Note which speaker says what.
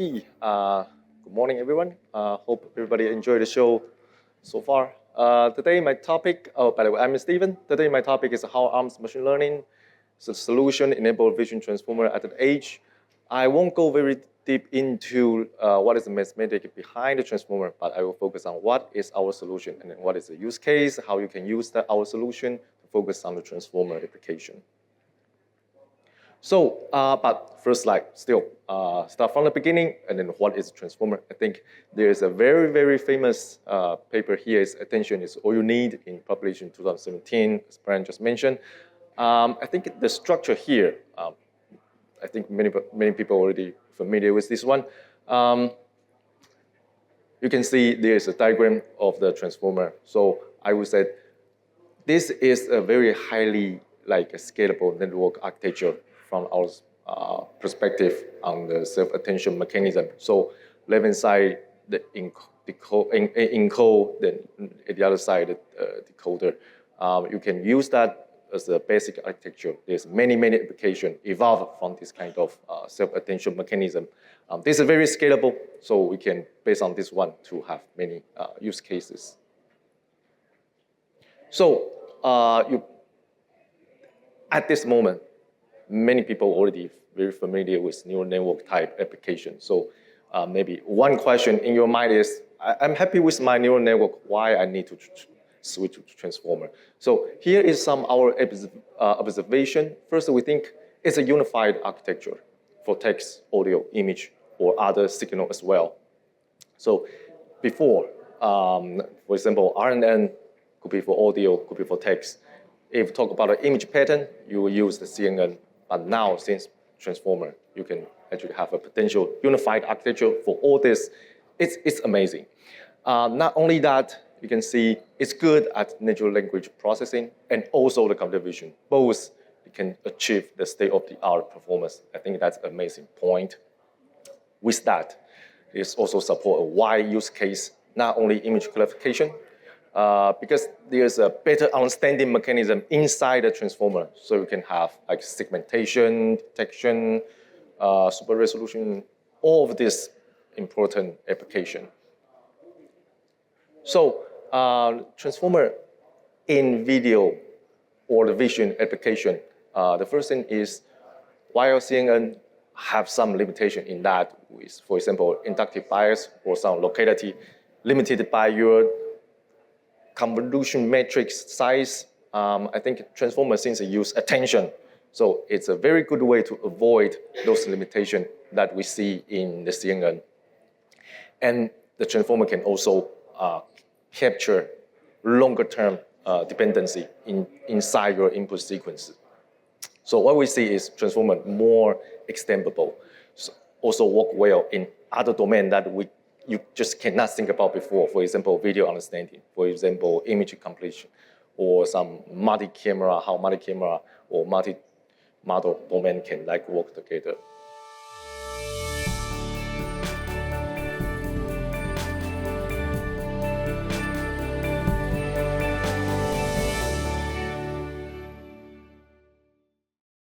Speaker 1: Okay, good morning, everyone. Hope everybody enjoyed the show so far. Today, my topic, by the way, I'm Stephen. Today, my topic is how ARM's machine learning solution enable vision transformer at the edge. I won't go very deep into what is the mathematics behind the transformer, but I will focus on what is our solution and then what is the use case, how you can use our solution to focus on the transformer application. So, but first slide, still, start from the beginning, and then what is transformer? I think there's a very, very famous paper here, Attention is All You Need, in published in 2017, as Brian just mentioned. I think the structure here, I think many people are already familiar with this one. You can see there's a diagram of the transformer. So I would say this is a very highly scalable network architecture from our perspective on the self-attention mechanism. So left-hand side, the encode, then at the other side, the decoder. You can use that as a basic architecture. There's many applications evolved from this kind of self-attention mechanism. This is very scalable, so we can, based on this one, to have many use cases. So at this moment, many people already very familiar with neural network type application. So maybe one question in your mind is, I'm happy with my neural network, why I need to switch to transformer? So here is some our observation. First, we think it's a unified architecture for text, audio, image, or other signal as well. So before, for example, RNN could be for audio, could be for text. If you talk about an image pattern, you will use the CNN. But now, since transformer, you can actually have a potential unified architecture for all this. It's amazing. Not only that, you can see it's good at natural language processing and also the computer vision. Both can achieve the state-of-the-art performance. I think that's an amazing point. With that, it also support a wide use case, not only image classification, because there's a better understanding mechanism inside the transformer. So you can have like segmentation, detection, super resolution, all of this important application. So transformer in video or the vision application, the first thing is while CNN have some limitation in that with, for example, inductive bias or some locality limited by your convolution matrix size. I think transformer since it use attention. So it's a very good way to avoid those limitations that we see in the CNN. And the transformer can also capture longer term dependency inside your input sequence. So what we see is transformer more extendable, so also work well in other domains that you just cannot think about before. For example, video understanding, for example, image completion, or some multi-camera, how multi-camera or multi-model domain can work together.